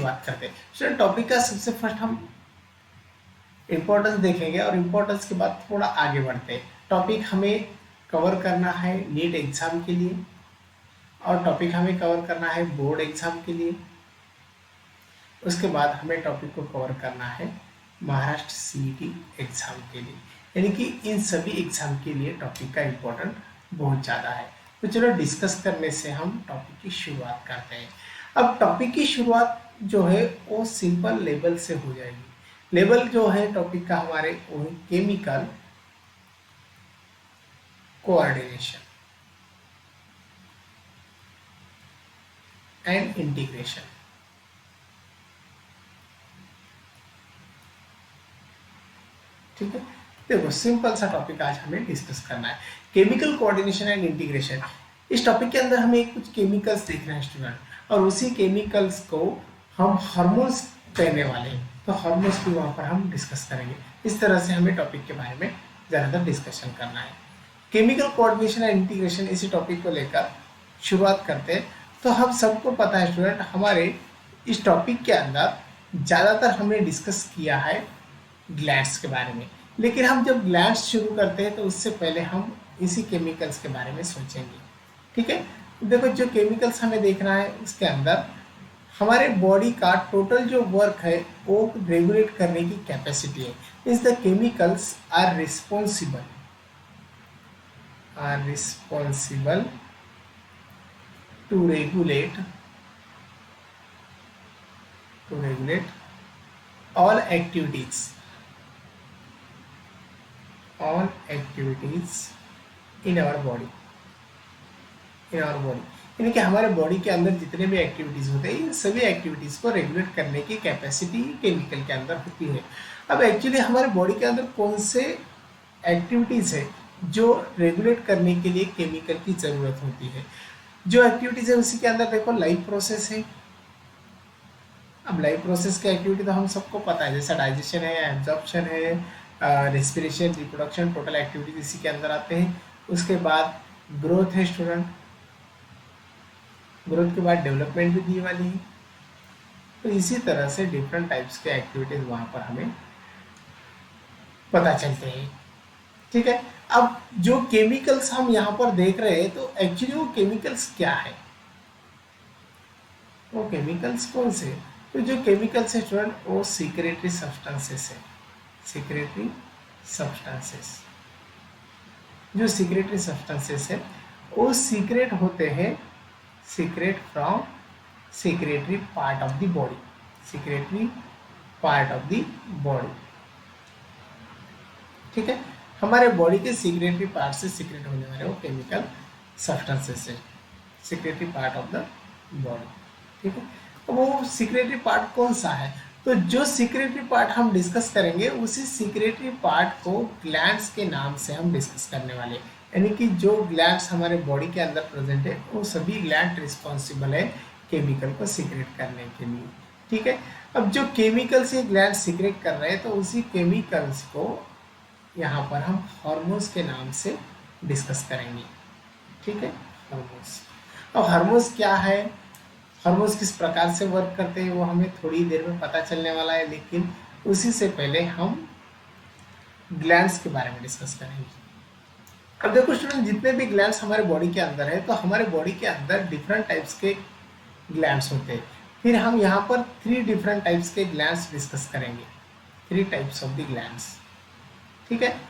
बात करते हैं। स्टूडेंट टॉपिक का सबसे फर्स्ट हम इम्पोर्टेंस देखेंगे और इम्पोर्टेंस के बाद थोड़ा आगे बढ़ते हैं। टॉपिक हमें कवर करना है नीट एग्जाम के लिए और टॉपिक हमें कवर करना है बोर्ड एग्जाम के लिए। उसके बाद हमें टॉपिक को कवर करना है महाराष्ट्र सीईटी एग्जाम के लिए, यानी कि इन सभी एग्जाम के लिए टॉपिक का इम्पोर्टेंट बहुत ज़्यादा है। तो चलो डिस्कस करने से हम टॉपिक की शुरुआत करते हैं। अब टॉपिक की शुरुआत जो है वो सिंपल लेवल से हो जाएगी। लेवल जो है टॉपिक का हमारे वो है केमिकल कोऑर्डिनेशन एंड इंटीग्रेशन। ठीक है, देखो सिंपल सा टॉपिक आज हमें डिस्कस करना है, केमिकल कोऑर्डिनेशन एंड इंटीग्रेशन। इस टॉपिक के अंदर हमें कुछ केमिकल्स देख रहे हैं स्टूडेंट, और उसी केमिकल्स को हम हार्मोन्स कहने वाले हैं, तो हार्मोन्स भी वहाँ पर हम डिस्कस करेंगे। इस तरह से हमें टॉपिक के बारे में ज़्यादातर डिस्कशन करना है। केमिकल कोऑर्डिनेशन एंड इंटीग्रेशन इसी टॉपिक को लेकर शुरुआत करते हैं। तो हम सबको पता है स्टूडेंट, हमारे इस टॉपिक के अंदर ज़्यादातर हमने डिस्कस किया है ग्लैंड्स के बारे में, लेकिन हम जब ग्लैंड्स शुरू करते हैं तो उससे पहले हम इसी केमिकल्स के बारे में सोचेंगे। ठीक है, देखो जो केमिकल्स हमें देखना है उसके अंदर हमारे बॉडी का टोटल जो वर्क है वो रेगुलेट करने की कैपेसिटी है। Means the chemicals are responsible to regulate all activities in our body यानी कि हमारे बॉडी के अंदर जितने भी एक्टिविटीज होते हैं इन सभी एक्टिविटीज को रेगुलेट करने की कैपेसिटी केमिकल के अंदर होती है। अब एक्चुअली हमारे बॉडी के अंदर कौन से एक्टिविटीज है जो रेगुलेट करने के लिए केमिकल की जरूरत होती है? जो एक्टिविटीज है उसी के अंदर देखो लाइफ प्रोसेस है। अब लाइफ प्रोसेस की एक्टिविटी तो हम सबको पता है, जैसा डाइजेशन है, एब्जॉर्प्शन है, रेस्पिरेशन, रिप्रोडक्शन, टोटल एक्टिविटीज इसी के अंदर आते हैं। उसके बाद ग्रोथ है स्टूडेंट, ग्रोथ के बाद डेवलपमेंट भी दी वाली है। तो इसी तरह से डिफरेंट टाइप्स के एक्टिविटीज वहां पर हमें पता चलते हैं। ठीक है, अब जो केमिकल्स हम यहाँ पर देख रहे हैं तो एक्चुअली वो केमिकल्स क्या है, वो केमिकल्स कौन से? तो जो केमिकल्स है स्टूडेंट वो सीक्रेटरी सब्सटेंसेस है। सीक्रेटरी सब्सटेंसेस, जो सीक्रेटरी सब्सटेंसेस है वो सीक्रेट होते हैं, secret from secretory part of the body, secretory part of the body. ठीक है, हमारे बॉडी के सीक्रेटरी पार्ट से सीक्रेट होने वाले वो केमिकल सब्सटेंसेस है, secretory part of the body. ठीक है, तो वो सीक्रेटरी पार्ट कौन सा है? तो जो सीक्रेटरी पार्ट हम डिस्कस करेंगे उसी सीक्रेटरी पार्ट को ग्लैंड्स के नाम से हम डिस्कस करने वाले हैं। यानी कि जो ग्लैंड्स हमारे बॉडी के अंदर प्रेजेंट है वो सभी ग्लैंड रिस्पॉन्सिबल है केमिकल को सीक्रेट करने के लिए। ठीक है, अब जो केमिकल्स ये ग्लैंड सीक्रेट कर रहे हैं तो उसी केमिकल्स को यहाँ पर हम हार्मोन्स के नाम से डिस्कस करेंगे। ठीक है, हार्मोन्स। अब हार्मोन्स क्या है, हार्मोन्स किस प्रकार से वर्क करते हैं वो हमें थोड़ी देर में पता चलने वाला है, लेकिन उसी से पहले हम ग्लैंड्स के बारे में डिस्कस करेंगे। अब देखो स्टूडेंट, जितने भी ग्लैंड्स हमारे बॉडी के अंदर है तो हमारे बॉडी के अंदर डिफरेंट टाइप्स के ग्लैंड्स होते हैं। फिर हम यहाँ पर 3 डिफरेंट टाइप्स के ग्लैंड्स डिस्कस करेंगे, 3 टाइप्स ऑफ द ग्लैंड्स। ठीक है,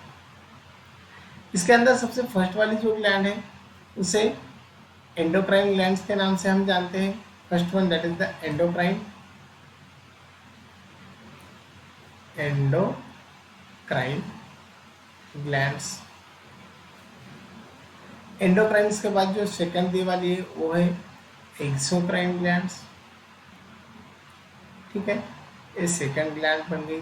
इसके अंदर सबसे फर्स्ट वाली जो ग्लैंड है उसे एंडोक्राइन ग्लैंड्स के नाम से हम जानते हैं। First one that is the endocrine glands. Endocrine के बाद जो सेकंड दी वाली है वो है एक्सोक्राइन ग्लैंड्स। ठीक है, ये सेकंड ग्लैंड बन गई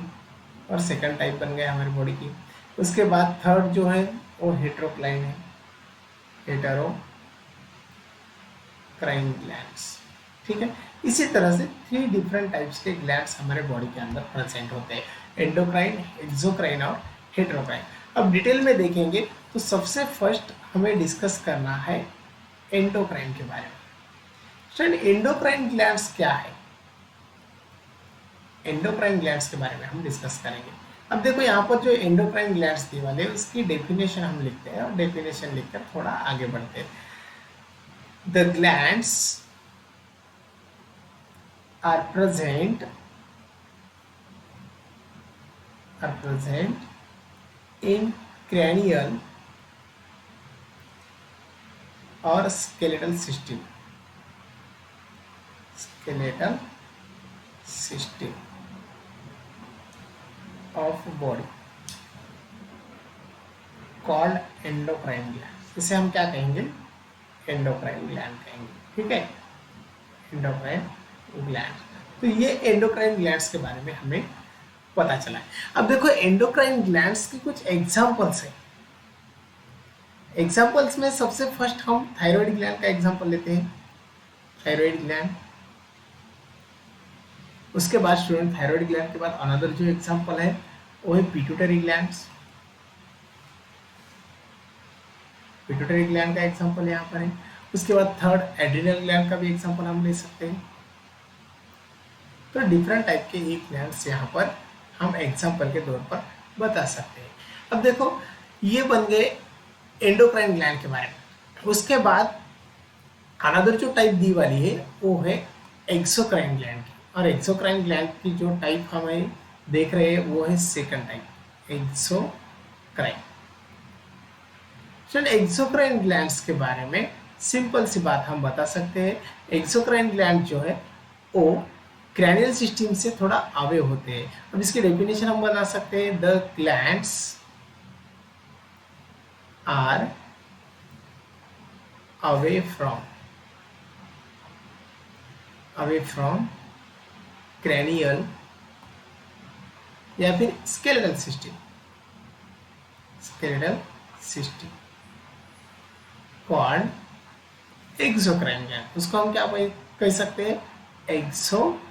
और सेकंड टाइप बन गया हमारी बॉडी की। उसके बाद थर्ड जो है वो हेटेरोक्राइन है, हेटेरोक्राइन ग्लैंड्स। ठीक है, इसी तरह से 3 डिफरेंट टाइप्स के ग्लैंड्स हमारे बॉडी के अंदर प्रेजेंट होते हैं, एंडोक्राइन, एक्सोक्राइन और हेटेरोक्राइन। अब डिटेल में देखेंगे तो सबसे फर्स्ट हमें डिस्कस करना है एंडोक्राइन के बारे में। फ्रेंड, एंडोक्राइन ग्लैंड्स क्या है? एंडोक्राइन ग्लैंड्स के बारे में हम डिस्कस करेंगे। अब देखो यहाँ पर जो एंडोक्राइन ग्लैंड्स दी वाले उसकी डेफिनेशन हम लिखते हैं और डेफिनेशन लिखकर थोड़ा आगे बढ़ते हैं। The glands are present in cranial or skeletal system of body called endocrine gland। इसे हम क्या कहेंगे? एंडोक्राइन ग्लैंड कहेंगे। ठीक है, एंडोक्राइन ग्लैंड। तो ये एंडोक्राइन ग्लैंड्स के बारे में हमें पता चला है। अब देखो एंडोक्राइन ग्लैंड्स के कुछ एग्जांपल्स हैं। एग्जांपल्स में सबसे फर्स्ट हम थायराइड ग्लैंड का एग्जांपल लेते हैं, थायराइड ग्लैंड। उसके बाद स्टूडेंट थायराइड ग्लैंड के बाद अनदर जो एग्जांपल है वो है पिट्यूटरी ग्लैंड्स। पिट्यूटरी ग्लैंड का एग्जांपल यहाँ पर है। उसके बाद थर्ड एड्रिनल ग्लैंड का भी एग्जांपल हम ले सकते हैं। तो डिफरेंट टाइप के एक ग्लैंड्स यहाँ पर हम एग्जांपल के तौर पर बता सकते हैं। अब देखो ये बन गए एंडोक्राइन ग्लैंड के बारे में। उसके बाद अनदर जो टाइप दी वाली है वो है एक्सोक्राइन ग्लैंड की, और एक्सोक्राइन ग्लैंड की जो टाइप हमें देख रहे हैं वो है सेकंड टाइप, एक्सोक्राइन। चलिए एक्सोक्राइन ग्लैंड्स के बारे में सिंपल सी बात हम बता सकते हैं। एक्सोक्राइन ग्लैंड जो है वो क्रैनियल सिस्टम से थोड़ा अवे होते हैं। अब इसकी डेफिनेशन हम बता सकते हैं, the glands are away from cranial या फिर skeletal system called exocrine gland. उसको हम क्या कह सकते हैं? Exocrine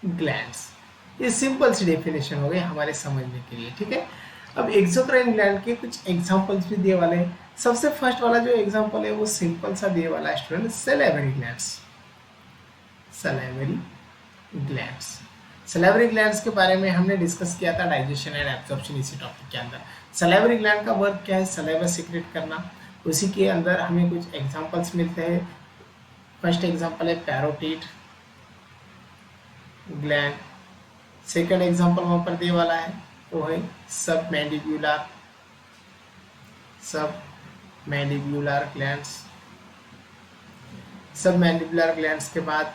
glands. ये सिंपल सी डेफिनेशन हो गई हमारे समझने के लिए। ठीक है, अब एक्सोक्राइन ग्लैंड के कुछ एग्जांपल्स भी दिए वाले हैं। सबसे फर्स्ट वाला जो एग्जांपल है वो सिंपल सा दिए वाला है student, salivary glands. Salivary glands के बारे में हमने डिस्कस किया था डाइजेशन एंड एब्जॉर्प्शन इसी टॉपिक के अंदर। सैलिवरी ग्लैंड का वर्क क्या है? सलाइवा सीक्रेट करना। उसी के अंदर हमें कुछ एग्जांपल्स मिलते हैं। फर्स्ट एग्जांपल है पैरोटिड ग्लैंड। सेकंड एग्जांपल वहां पर दे वाला है वो है सब मैंडिब्यूलर ग्लैंड्स के बाद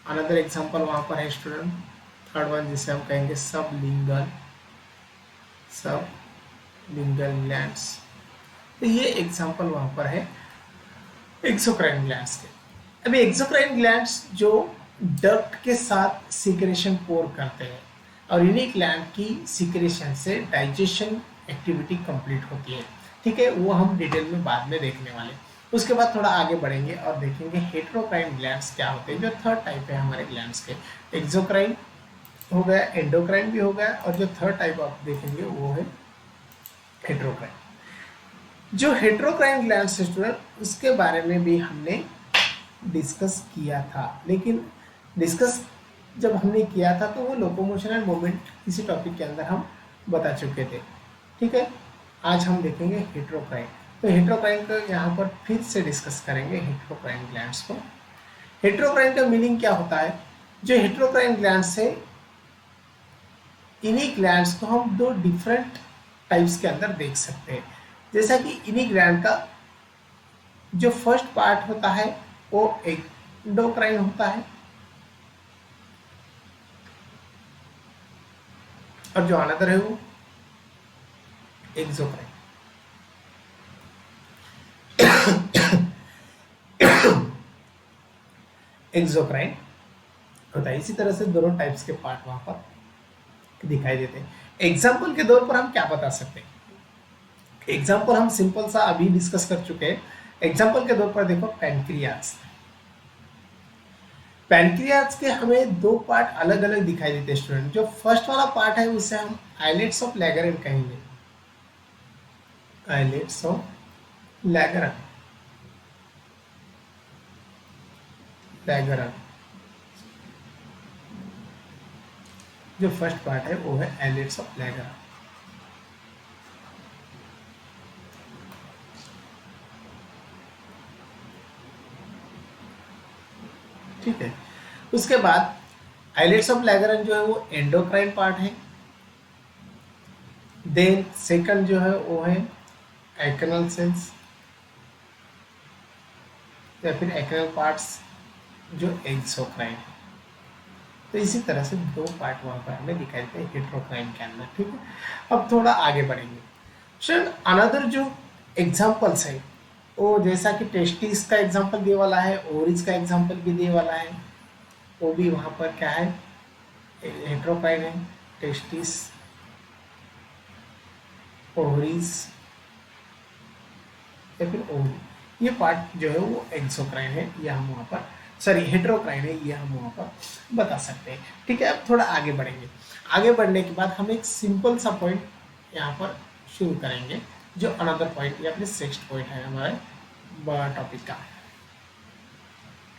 अनदर एग्जांपल वहां पर है स्टूडेंट, थर्ड वन जिसे हम कहेंगे सब लिंगल ग्लैंड्स। तो ये एग्जांपल वहां पर है एक्सोक्राइन ग्लैंड्स के। अभी एक्सोक्राइन ग्लैंड्स जो डक्ट के साथ सीक्रेशन पोर करते हैं और इन्हीं ग्लैंड की सीक्रेशन से डाइजेशन एक्टिविटी कंप्लीट होती है। ठीक है, वो हम डिटेल में बाद में देखने वाले। उसके बाद थोड़ा आगे बढ़ेंगे और देखेंगे हेटेरोक्राइन ग्लैंड्स क्या होते हैं, जो थर्ड टाइप है हमारे ग्लैंड्स के। एक्सोक्राइन हो गया, एंडोक्राइन भी हो गया, और जो थर्ड टाइप आप देखेंगे वो है हेटेरोक्राइन। जो हेटेरोक्राइन ग्लैंड्स स्टूडेंट उसके बारे में भी हमने डिस्कस किया था, लेकिन डिस्कस जब हमने किया था तो वो लोकोमोशन एंड मूवमेंट इसी टॉपिक के अंदर हम बता चुके थे। ठीक है, आज हम देखेंगे हेटेरोक्राइन। तो हेटेरोक्राइन को यहाँ पर फिर से डिस्कस करेंगे, हेटेरोक्राइन ग्लैंड्स को। हेटेरोक्राइन का मीनिंग क्या होता है? जो हेटेरोक्राइन ग्लैंड्स है इन्हीं ग्लैंड्स को हम दो डिफरेंट टाइप्स के अंदर देख सकते हैं। जैसा कि इन्हीं ग्लैंड का जो फर्स्ट पार्ट होता है वो एंडोक्राइन होता है, और जो अनदर है वो एक्सोक्राइन। एक्सोक्राइन होता है। इसी तरह से दोनों टाइप्स के पार्ट वहां पर दिखाई देते हैं। एग्जाम्पल के तौर पर हम क्या बता सकते हैं? एग्जाम्पल हम सिंपल सा अभी डिस्कस कर चुके हैं। एग्जाम्पल के तौर पर देखो पैनक्रियाज के हमें दो पार्ट अलग अलग दिखाई देते हैं स्टूडेंट। जो फर्स्ट वाला पार्ट है उसे हम आइलेट्स ऑफ लैगरन कहेंगे, आइलेट्स ऑफ लैगरन। जो फर्स्ट पार्ट है वो है आइलेट्स ऑफ लैगर। ठीक है, उसके बाद आइलेट्स ऑफ लैग्रेंज जो है वो एंडोक्राइन पार्ट है। देन सेकंड जो है वो है एक्नल सेल्स या फिर एक्नल पार्ट्स जो एक्सोक्राइन है। तो इसी तरह से दो पार्ट वहां पर हमें दिखाई देते हैं हेट्रोक्राइन के अंदर। ठीक है, अब थोड़ा आगे बढ़ेंगे। सर अनदर जो एग्जांपल्स है वो जैसा कि टेस्टिस का एग्जांपल दिए वाला है, ओरिज का एग्जांपल भी दिए वाला है, वो भी वहां पर क्या है हेट्रोक्राइन है। टेस्टिस, ओवरीज या फिर ओवरी, ये पार्ट जो है वो एक्सोक्राइन है, ये हम वहाँ पर सॉरी हेट्रोक्राइन है, ये हम वहाँ पर बता सकते हैं। ठीक है, अब थोड़ा आगे बढ़ेंगे। आगे बढ़ने के बाद हम एक सिंपल सा पॉइंट यहाँ पर शुरू करेंगे, जो अनदर पॉइंट या फिर सिक्स्थ पॉइंट है हमारे टॉपिक का।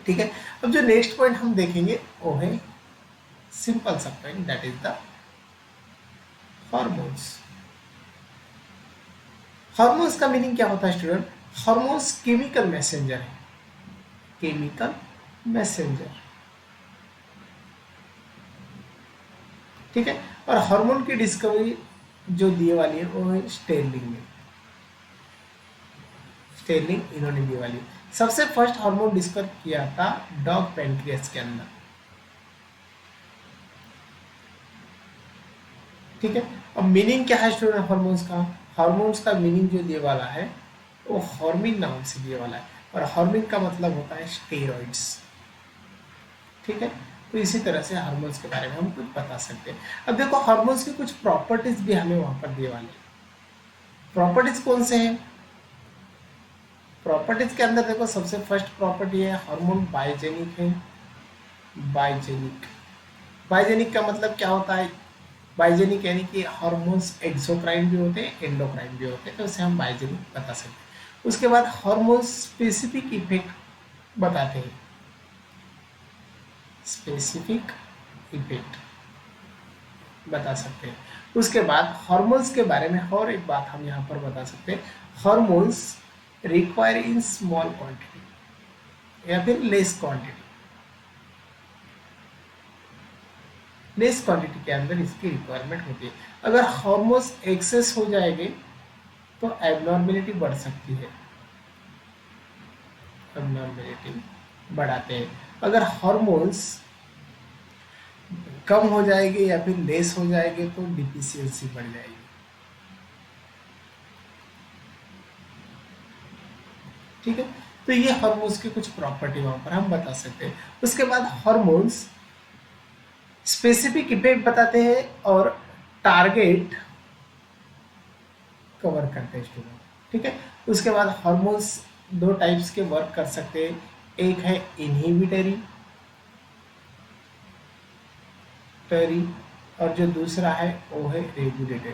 ठीक है, अब जो नेक्स्ट पॉइंट हम देखेंगे वो है सिंपल सा point, that is the hormones. Hormones का मीनिंग क्या होता है स्टूडेंट? हार्मोन्स केमिकल मैसेंजर है, केमिकल मैसेंजर। ठीक है, और हार्मोन की डिस्कवरी जो दिए वाली है वो है स्टेरलिंग में। स्टेरलिंग इन्होंने दी वाली। सबसे फर्स्ट हार्मोन डिस्कवर किया था डॉग पेनक्रियास के अंदर। ठीक है, अब मीनिंग क्या है स्टूडेंट हार्मोन्स का? हार्मोन्स का मीनिंग जो दिए वाला है वो हार्मिन नाम से दिए वाला है, और हार्मिन का मतलब होता है स्टेरॉइड्स। ठीक है, तो इसी तरह से हार्मोन्स के बारे में हम कुछ बता सकते हैं। अब देखो हार्मोन्स की कुछ प्रॉपर्टीज भी हमें वहां पर दिए वाले हैं। प्रॉपर्टीज कौन से हैं? प्रॉपर्टीज के अंदर देखो सबसे फर्स्ट प्रॉपर्टी है हार्मोन बायोजेनिक है। बायोजेनिक, बायोजेनिक का मतलब क्या होता है? बायोजेनिक यानी कि हार्मोन्स एक्सोक्राइन भी होते हैं, एंडोक्राइन भी होते हैं, तो उसे हम बायोजेनिक बता सकते हैं। उसके बाद हार्मोन्स स्पेसिफिक इफेक्ट बताते हैं, स्पेसिफिक इफेक्ट बता सकते हैं। उसके बाद हार्मोन्स के बारे में और एक बात हम यहाँ पर बता सकते हैं, hormones require in small quantity या फिर लेस क्वांटिटी। लेस क्वांटिटी के अंदर इसकी रिक्वायरमेंट होती है। अगर हार्मोन्स एक्सेस हो जाएंगे तो एबनॉर्मेलिटी बढ़ सकती है, एबनॉर्मेलिटी बढ़ाते हैं। अगर हार्मोन्स कम हो जाएंगे या फिर लेस हो जाएंगे तो डिफिशियंसी बढ़ जाएगी। ठीक है, तो ये हार्मोन्स की कुछ प्रॉपर्टी वहां पर हम बता सकते हैं। उसके बाद हार्मोन्स स्पेसिफिक इफेक्ट बताते हैं और टारगेट कवर करते हैं स्टूडेंट। ठीक है, उसके बाद हार्मोन्स दो टाइप्स के वर्क कर सकते हैं, एक है इनहिबिटरी और जो दूसरा है वो है रेगुलेटरी।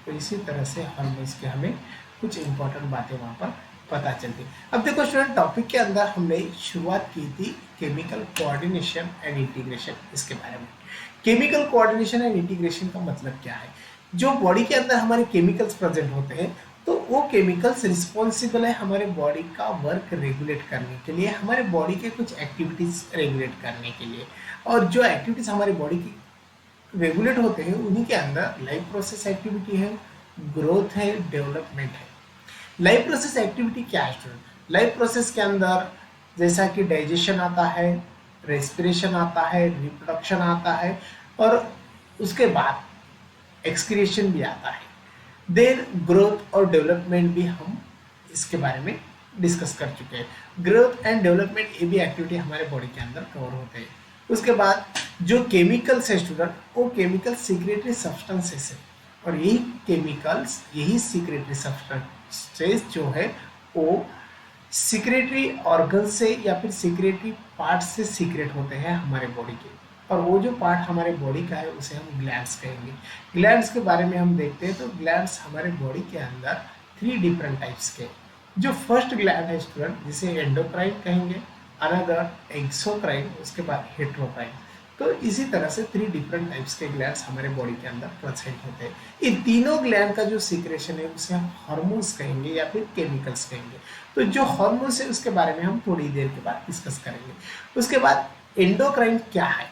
तो इसी तरह से हार्मोन्स के हमें कुछ इंपॉर्टेंट बातें वहां पर पता चलती। अब देखो स्टूडेंट टॉपिक के अंदर हमने शुरुआत की थी केमिकल कोऑर्डिनेशन एंड इंटीग्रेशन, इसके बारे में। केमिकल कोऑर्डिनेशन एंड इंटीग्रेशन का मतलब क्या है? जो बॉडी के अंदर हमारे केमिकल्स प्रेजेंट होते हैं तो वो केमिकल्स रिस्पॉन्सिबल है हमारे बॉडी का वर्क रेगुलेट करने के लिए, हमारे बॉडी के कुछ एक्टिविटीज रेगुलेट करने के लिए। और जो एक्टिविटीज हमारी बॉडी की रेगुलेट होते हैं उन्हीं के अंदर लाइफ प्रोसेस एक्टिविटी है, ग्रोथ है, डेवलपमेंट है। लाइफ प्रोसेस एक्टिविटी क्या है स्टूडेंट? लाइफ प्रोसेस के अंदर जैसा कि डाइजेशन आता है, रेस्पिरेशन आता है, रिप्रोडक्शन आता है, और उसके बाद एक्सक्रिएशन भी आता है। देन ग्रोथ और डेवलपमेंट भी हम इसके बारे में डिस्कस कर चुके हैं। ग्रोथ एंड डेवलपमेंट ये भी एक्टिविटी हमारे बॉडी के अंदर कवर होते हैं। उसके बाद जो केमिकल्स है स्टूडेंट, वो केमिकल सीक्रेटरी सब्सटेंसेस है, और यही केमिकल्स, यही सीक्रेटरी सब्सटेंसेस जो है वो सीक्रेटरी ऑर्गन से या फिर सीक्रेटरी पार्ट से सीक्रेट होते हैं हमारे बॉडी के। और वो जो पार्ट हमारे बॉडी का है उसे हम ग्लैंड्स कहेंगे। ग्लैंड्स के बारे में हम देखते हैं तो ग्लैंड्स हमारे बॉडी के अंदर 3 डिफरेंट टाइप्स के। जो फर्स्ट ग्लैंड है स्टूडेंट जिसे एंडोक्राइन कहेंगे, अनदर एक्सोक्राइन, उसके बाद हेट्रोक्राइन। तो इसी तरह से 3 डिफरेंट टाइप्स के ग्लैंड्स हमारे बॉडी के अंदर प्रेजेंट होते हैं। ये तीनों ग्लैंड का जो सीक्रेशन है उसे हम हार्मोन्स कहेंगे या फिर केमिकल्स कहेंगे। तो जो हार्मोन्स है उसके बारे में हम थोड़ी देर के बाद डिस्कस करेंगे। उसके बाद एंडोक्राइन क्या है?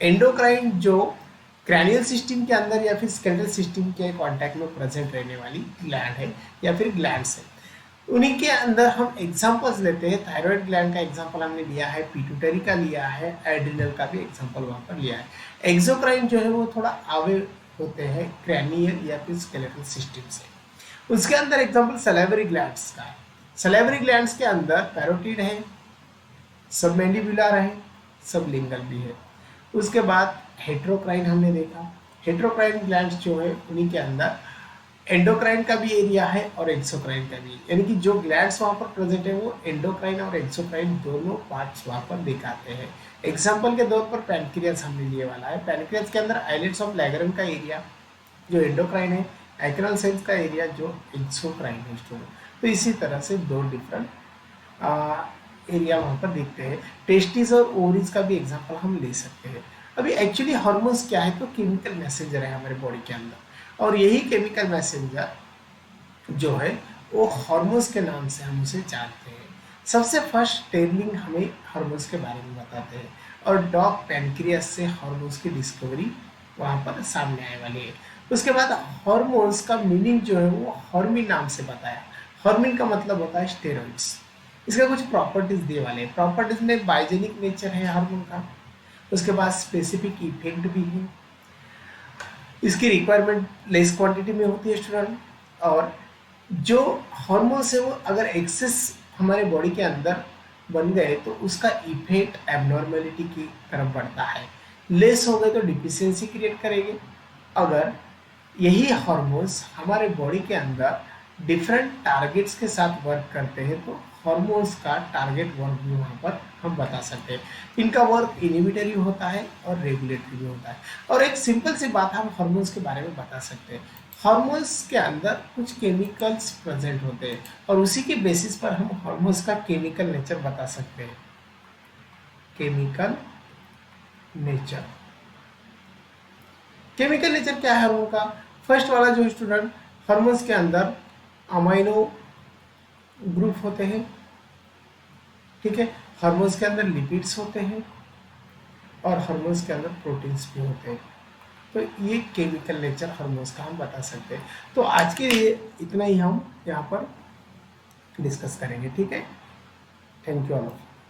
एंडोक्राइन जो क्रैनियल सिस्टम के अंदर या फिर स्केलेटल सिस्टम के कांटेक्ट में प्रेजेंट रहने वाली ग्लैंड है या फिर ग्लैंड्स है। उन्हीं के अंदर हम एग्जांपल्स लेते हैं। थायराइड ग्लैंड का एग्जांपल हमने लिया है, पिट्यूटरी का लिया है, एड्रिनल का भी एग्जांपल वहां पर लिया है। एक्सोक्राइन जो है वो थोड़ा आगे होते हैं क्रैनियल या फिर स्केलेटल सिस्टम से। उसके अंदर एग्जांपल सैलिवरी ग्लैंड्स का है। सैलिवरी ग्लैंड्स के अंदर पैरोटिड है, सबमैंडिबुलर है, सबलिंगल भी है। उसके बाद हेट्रोक्राइन हमने देखा। हेट्रोक्राइन ग्लैंड्स जो है उन्हीं के अंदर एंडोक्राइन का भी एरिया है और एक्सोक्राइन का भी, यानी कि जो ग्लैंड्स वहां पर प्रेजेंट है वो एंडोक्राइन और एक्सोक्राइन दोनों पार्ट्स वहां पर दिखाते हैं। एग्जांपल के तौर पर पैनक्रियास हमने लिए वाला है। पैनक्रियास के अंदर आइलेट्स ऑफ लैग्रैन का एरिया जो एंडोक्राइन है, एक्रल सेल्स का एरिया जो एक्सोक्राइन है। तो इसी तरह से 2 डिफरेंट एरिया वहां पर दिखते हैं। टेस्टिस और ओवरीज का भी एग्जांपल हम ले सकते हैं। अभी एक्चुअली हार्मोन्स क्या है? तो केमिकल मैसेंजर है हमारे बॉडी के अंदर, और यही केमिकल मैसेंजर जो है वो हार्मोन्स के नाम से हम उसे जानते हैं। सबसे फर्स्ट टेरलिंग हमें हार्मोन्स के बारे में बताते हैं, और डॉग पैनक्रियास से हार्मोन्स की डिस्कवरी वहाँ पर सामने आने वाली है। उसके बाद हार्मोन्स का मीनिंग जो है वो हॉर्मिन नाम से बताया। हॉर्मिन का मतलब होता है स्टेरॉइड्स। इसका कुछ प्रॉपर्टीज दिए वाले हैं। प्रॉपर्टीज में बायोजेनिक नेचर है हार्मोन का, उसके बाद स्पेसिफिक इफेक्ट भी है, इसकी रिक्वायरमेंट लेस क्वांटिटी में होती है स्टूडेंट, और जो हार्मोन्स है वो अगर एक्सेस हमारे बॉडी के अंदर बन गए तो उसका इफेक्ट एबनॉर्मेलिटी की तरफ बढ़ता है। लेस हो गए तो डिफिशियंसी क्रिएट करेंगे। अगर यही हार्मोन्स हमारे बॉडी के अंदर डिफरेंट टारगेट्स के साथ वर्क करते हैं तो हार्मोन्स का टारगेट वर्क भी वहाँ पर हम बता सकते हैं। इनका वर्क इनिबिटरी होता है और रेगुलेटरी भी होता है। और एक सिंपल सी बात हम हार्मोन्स के बारे में बता सकते हैं। हार्मोन्स के अंदर कुछ केमिकल्स प्रेजेंट होते हैं और उसी के बेसिस पर हम हार्मोन्स का केमिकल नेचर बता सकते हैं। केमिकल नेचर, केमिकल नेचर क्या है हार्मोन का? फर्स्ट वाला जो स्टूडेंट, हार्मोन्स के अंदर अमाइनो ग्रुप होते हैं, ठीक है। हार्मोन्स के अंदर लिपिड्स होते हैं और हार्मोन्स के अंदर प्रोटीन्स भी होते हैं। तो ये केमिकल नेचर हार्मोन्स का हम बता सकते हैं। तो आज के लिए इतना ही हम यहाँ पर डिस्कस करेंगे, ठीक है। Thank you all.